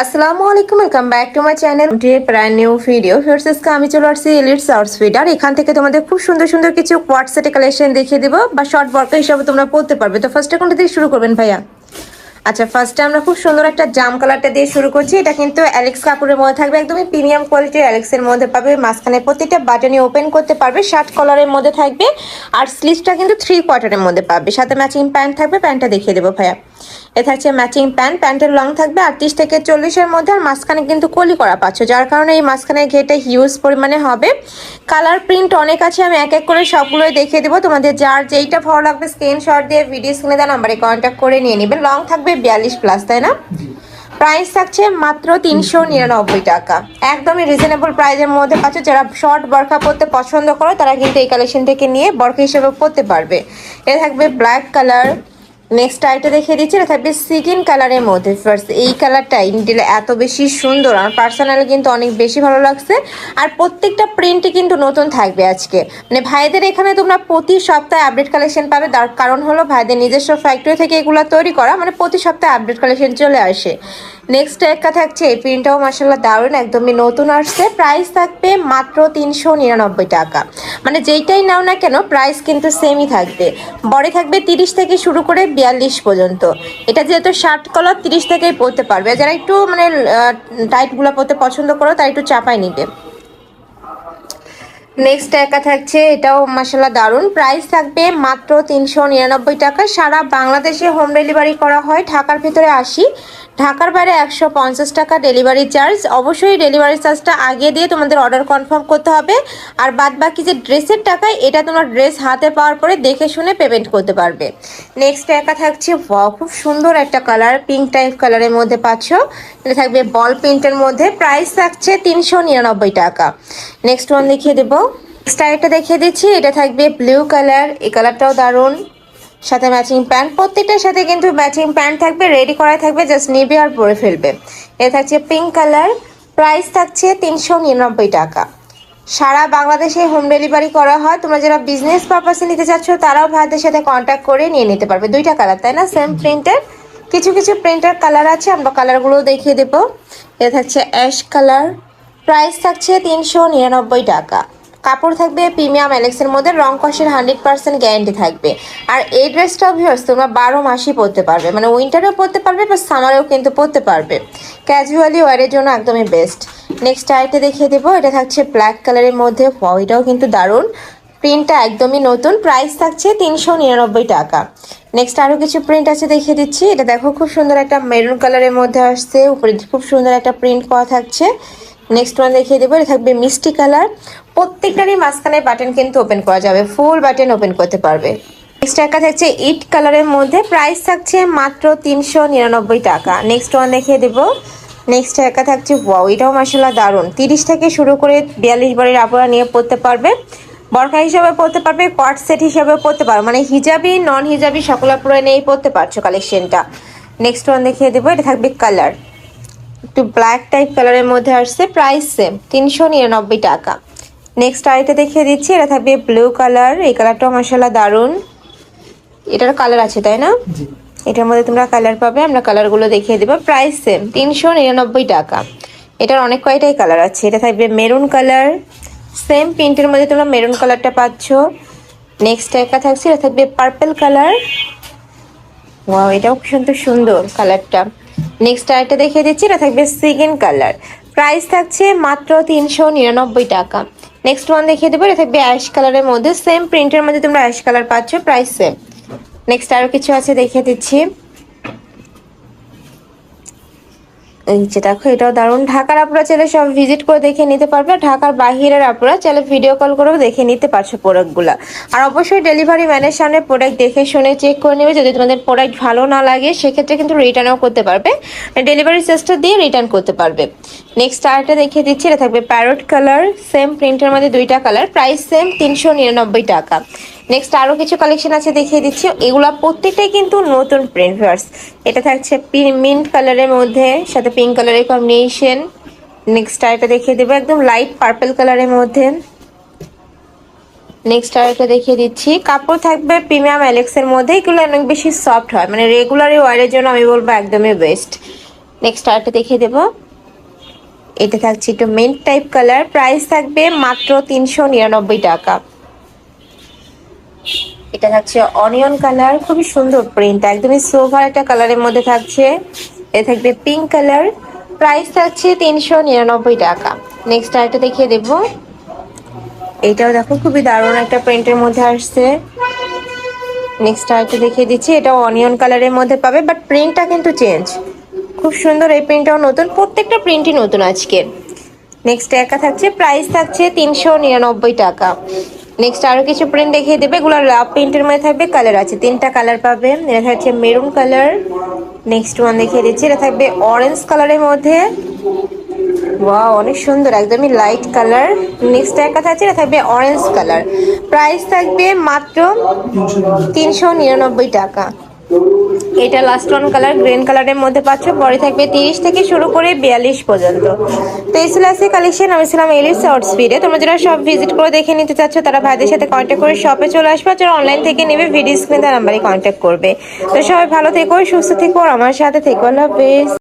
আসসালামু আলাইকুম, welcome back to my channel brand new video. ফিরসেসকে আমি চলে আসছি এলিট সার্চ ফিড, আর এখান থেকে তোমাদের খুব সুন্দর সুন্দর কিছু কোয়ার্ট সেটে কালেকশন দেখিয়ে দিব বা শর্ট বরকা হিসাবে তোমরা পড়তে পারবে। তো ফার্স্টে কোনটা দিয়ে শুরু করবেন ভাইয়া? আচ্ছা, ফার্স্টে আমরা খুব সুন্দর একটা জাম কালারটা দিয়ে শুরু করছি। এটা কিন্তু অ্যালেক্স কাপড়ের মধ্যে থাকবে, একদমই প্রিমিয়াম কোয়ালিটির অ্যালেক্সের মধ্যে পাবে। মাঝখানে প্রত্যেকটা বাটনই ওপেন করতে পারবে, শার্ট কলারের মধ্যে থাকবে। আর স্লিভসটা কিন্তু 3/4 মধ্যে পাবে, সাথে ম্যাচিং প্যান্ট থাকবে। প্যান্টটা দেখিয়ে দেবো ভাইয়া। এ থাকছে ম্যাচিং প্যান্ট, প্যান্টের লং থাকবে 38 থেকে 40-এর মধ্যে। আর মাঝখানে কিন্তু কলি করা পাচ্ছ, যার কারণে এই মাঝখানের ঘেরটা হিউজ পরিমাণে হবে। কালার প্রিন্ট অনেক আছে, আমি এক এক করে সবগুলোই দেখিয়ে দেবো। তোমাদের যার যেইটা ভালো লাগবে স্ক্রিনশট দিয়ে ভিডিও স্ক্রিনে দেওয়া নাম্বারে কন্ট্যাক্ট করে নিয়ে নেবেন। লং থাকবে 42+, তাই না? প্রাইস থাকছে মাত্র 399 টাকা, একদমই রিজনেবল প্রাইসের মধ্যে পাচ্ছ। যারা শর্ট বরখা পরতে পছন্দ করো তারা কিন্তু এই কালেকশন থেকে নিয়ে বরখা হিসেবে পরতে পারবে। এটা থাকবে ব্ল্যাক কালার। নেক্সট আইটা দেখিয়ে দিচ্ছি, এটা থাকবে সিগিন কালারের মধ্যে। ফার্স্ট এই কালারটা ইনডিলে এত বেশি সুন্দর, আমার পার্সোনালি কিন্তু অনেক বেশি ভালো লাগছে। আর প্রত্যেকটা প্রিন্টই কিন্তু নতুন থাকবে আজকে। মানে ভাইদের এখানে তোমরা প্রতি সপ্তাহে আপডেট কালেকশন পাবে, তার কারণ হলো ভাইদের নিজস্ব ফ্যাক্টরি থেকে এগুলো তৈরি করা, মানে প্রতি সপ্তাহে আপডেট কালেকশন চলে আসে। নেক্সট একটা থাকছে, এই প্রিন্টটাও মাসাল্লাহ দারুণ, একদমই নতুন আসছে। প্রাইস থাকবে মাত্র 399 টাকা। মানে যেইটাই নাও না কেন প্রাইস কিন্তু সেমই থাকবে। বডি থাকবে 30 থেকে শুরু করে 42 পর্যন্ত। এটা যেহেতু শার্ট কলার 30 থেকেই পরতে পারবে, যারা একটু মানে টাইটগুলো পরতে পছন্দ করো তারা একটু চাপাই নিবে। নেক্সট একা থাকছে, এটাও মাসাল্লাহ দারুণ। প্রাইস থাকবে মাত্র 399 টাকা। সারা বাংলাদেশে হোম ডেলিভারি করা হয়, ঢাকার ভিতরে 80, ঢাকার বাইরে 150 টাকা ডেলিভারি চার্জ। অবশ্যই ডেলিভারি চার্জটা আগে দিয়ে তোমাদের অর্ডার কনফার্ম করতে হবে। আর বাদ বাকি যে ড্রেসের টাকা, এটা তোমার ড্রেস হাতে পাওয়ার পরে দেখে শুনে পেমেন্ট করতে পারবে। নেক্সট একা থাকছে, খুব সুন্দর একটা কালার, পিঙ্ক টাইপ কালারের মধ্যে পাচ্ছ। এটা থাকবে বল প্রিন্টের মধ্যে। প্রাইস থাকছে 399 টাকা। নেক্সট ওয়ান দেখিয়ে দেবো। নেক্সট আরেকটা দেখিয়ে দিচ্ছি, এটা থাকবে ব্লু কালার। এই কালারটাও দারুণ, সাথে ম্যাচিং প্যান্ট। প্রত্যেকটার সাথে কিন্তু ম্যাচিং প্যান্ট থাকবে, রেডি করা থাকবে, জাস্ট নিবে আর পরে ফেলবে। এটা থাকছে পিঙ্ক কালার। প্রাইস থাকছে 399 টাকা। সারা বাংলাদেশে হোম ডেলিভারি করা হয়। তোমরা যারা বিজনেস পারপাসে নিতে চাচ্ছ তারাও ভাইদের সাথে কন্ট্যাক্ট করে নিয়ে নিতে পারবে। দুইটা কালার, তাই না? সেম প্রিন্টের কিছু কিছু প্রিন্টের কালার আছে, আমরা কালারগুলো দেখিয়ে দেবো। এটা থাকছে অ্যাশ কালার। প্রাইস থাকছে 399 টাকা। কাপড় থাকবে প্রিমিয়াম অ্যালেক্সের মধ্যে, রং কষের 100% গ্যারান্টি থাকবে। আর এই ড্রেসটাও ভিউয়ার্স তোমরা 12 মাসই পরতে পারবে, মানে উইন্টারেও পরতে পারবে বা সামারেও কিন্তু পরতে পারবে। ক্যাজুয়ালি ওয়ারের জন্য একদমই বেস্ট। নেক্সট আইটে দেখিয়ে দেবো, এটা থাকছে ব্ল্যাক কালারের মধ্যে। এটাও কিন্তু দারুণ, প্রিন্টটা একদমই নতুন। প্রাইস থাকছে 399 টাকা। নেক্সট আরও কিছু প্রিন্ট আছে দেখিয়ে দিচ্ছি। এটা দেখো, খুব সুন্দর একটা মেরুন কালারের মধ্যে আসছে, উপরে খুব সুন্দর একটা প্রিন্ট করা থাকছে। নেক্সট ওয়ান দেখিয়ে দেবো, এটা থাকবে মিষ্টি কালার। প্রত্যেকটারই মাঝখানে বাটন কিন্তু ওপেন করা যাবে, ফুল বাটন ওপেন করতে পারবে। নেক্সট একটা থাকছে ইট কালারের মধ্যে। প্রাইস থাকছে মাত্র 399 টাকা। নেক্সট ওয়ান দেখিয়ে দেবো। নেক্সট একা থাকছে, এটাও মাসাল্লাহ দারুণ। 30 থেকে শুরু করে 42 বারের আপুরা নিয়ে পড়তে পারবে, বরখা হিসাবে পড়তে পারবে, কোয়ার্ট সেট হিসাবে পড়তে পারবে, মানে হিজাবি নন হিজাবি সকল আপুরা নিয়েই পড়তে পারছো কালেকশনটা। নেক্সট ওয়ান দেখিয়ে দেবো, এটা থাকবে কালার, একটু ব্ল্যাক টাইপ কালারের মধ্যে আসছে। প্রাইস সেম 399 টাকা। নেক্সট আরেকটা দেখিয়ে দিচ্ছি, এটা থাকবে ব্লু কালার। এই কালারটাও মাসাল্লাহ দারুণ। এটার কালার আছে, তাই না? এটার মধ্যে তোমরা কালার পাবে, আমরা কালারগুলো দেখিয়ে দেবো। প্রাইস সেম 399 টাকা। এটার অনেক কয়টাই কালার আছে। এটা থাকবে মেরুন কালার, সেম প্রিন্টের মধ্যে তোমরা মেরুন কালারটা পাচ্ছ। নেক্সট একটা থাকছে, এটা থাকবে পার্পল কালার। এটাও কিন্তু সুন্দর কালারটা। নেক্সট আরেকটা দেখিয়ে দিচ্ছি, এটা থাকবে সিগিন কালার। প্রাইস থাকছে মাত্র 399 টাকা। নেক্সট ওয়ান দেখিয়ে দেবো, এটা থাকবে অ্যাশ কালারের মধ্যে, সেম প্রিন্টের মধ্যে তোমরা অ্যাশ কালার পাচ্ছ। Price same. নেক্সট আরও কিছু আছে দেখিয়ে দিচ্ছি। এই যে দেখো, এটাও দারুণ। ঢাকার আপুরা চাইলে সব ভিজিট করে দেখে নিতে পারবে, ঢাকার বাহিরের আপুরা চাইলে ভিডিও কল করেও দেখে নিতে পারছো প্রোডাক্টগুলো। আর অবশ্যই ডেলিভারি ম্যানের সামনে প্রোডাক্ট দেখে শুনে চেক করে নেবে। যদি তোমাদের প্রোডাক্ট ভালো না লাগে সেক্ষেত্রে কিন্তু রিটার্নও করতে পারবে, ডেলিভারি চার্জটা দিয়ে রিটার্ন করতে পারবে। নেক্সট আরেকটা দেখিয়ে দিচ্ছি, এটা থাকবে প্যারট কালার, সেম প্রিন্টের মধ্যে দুইটা কালার। প্রাইস সেম 399 টাকা। নেক্সট আরও কিছু কালেকশন আছে দেখিয়ে দিচ্ছি, এগুলা প্রত্যেকটাই কিন্তু নতুন প্রিন্ট ভার্স। এটা থাকছে মিন্ট কালারের মধ্যে, সাথে পিঙ্ক কালারের কম্বিনেশন। নেক্সট আরেকটা দেখিয়ে দেবো, একদম লাইট পার্পল কালারের মধ্যে। নেক্সট আরেকটা দেখিয়ে দিচ্ছি, কাপড় থাকবে প্রিমিয়াম অ্যালেক্সের মধ্যে। এগুলো অনেক বেশি সফট হয়, মানে রেগুলার ওয়ারের জন্য আমি বলবো একদমই বেস্ট। নেক্সট আরেকটা দেখিয়ে দেবো। এটা থাকছে একটু মিন্ট টাইপ কালার, প্রাইস থাকবে মাত্র 399 টাকা। এটা থাকছে অনিয়ন কালার, খুবই সুন্দর প্রিন্ট, একদমই সোভার একটা কালারের মধ্যে থাকছে। এটা থাকবে পিঙ্ক কালার, প্রাইস থাকছে 399 টাকা। নেক্সট আরেকটা দেখিয়ে দেব। এটাও দেখো খুবই দারুণ একটা প্রিন্টের মধ্যে আসছে। নেক্সট আরেকটা দেখিয়ে দিচ্ছি, এটাও অনিয়ন কালারের মধ্যে পাবে, বাট প্রিন্টটা কিন্তু চেঞ্জ। খুব সুন্দর, এই প্রিন্টটাও নতুন, প্রত্যেকটা প্রিন্টই নতুন আজকে। নেক্সট একা থাকছে, প্রাইস থাকছে 399 টাকা। নেক্সট আরো কিছু প্রিন্ট দেখিয়ে দেবে, এগুলো লাভ প্রিন্টের মধ্যে থাকবে, কালার আছে 3টা কালার পাবে। এটা থাকছে মেরুন কালার। নেক্সট ওয়ান দেখিয়ে দিচ্ছি, এটা থাকবে অরেঞ্জ কালারের মধ্যে। ওয়াও, অনেক সুন্দর, একদমই লাইট কালার। নেক্সট একা থাকছে, এটা থাকবে অরেঞ্জ কালার, প্রাইস থাকবে মাত্র 399 টাকা। এটা লাস্ট ওয়ান কালার গ্রিন কালারের মধ্যে পাচ্ছ, পরে থাকবে 30 থেকে শুরু করে 42 পর্যন্ত। তো এই ছিল আজকে কালেকশন। আমি ছিলাম এলিস শর্ট স্পিডে। তোমরা যারা সব ভিজিট করে দেখে নিতে চাচ্ছ তারা ভাইদের সাথে কন্ট্যাক্ট করে শপে চলে আসবে, যারা অনলাইন থেকে নেবে ভিডিও স্ক্রিনে নাম্বারে কন্ট্যাক্ট করবে। তো সবাই ভালো থেকো, সুস্থ থেকো, আর আমার সাথে থেকো। আল্লাহ হাফেজ।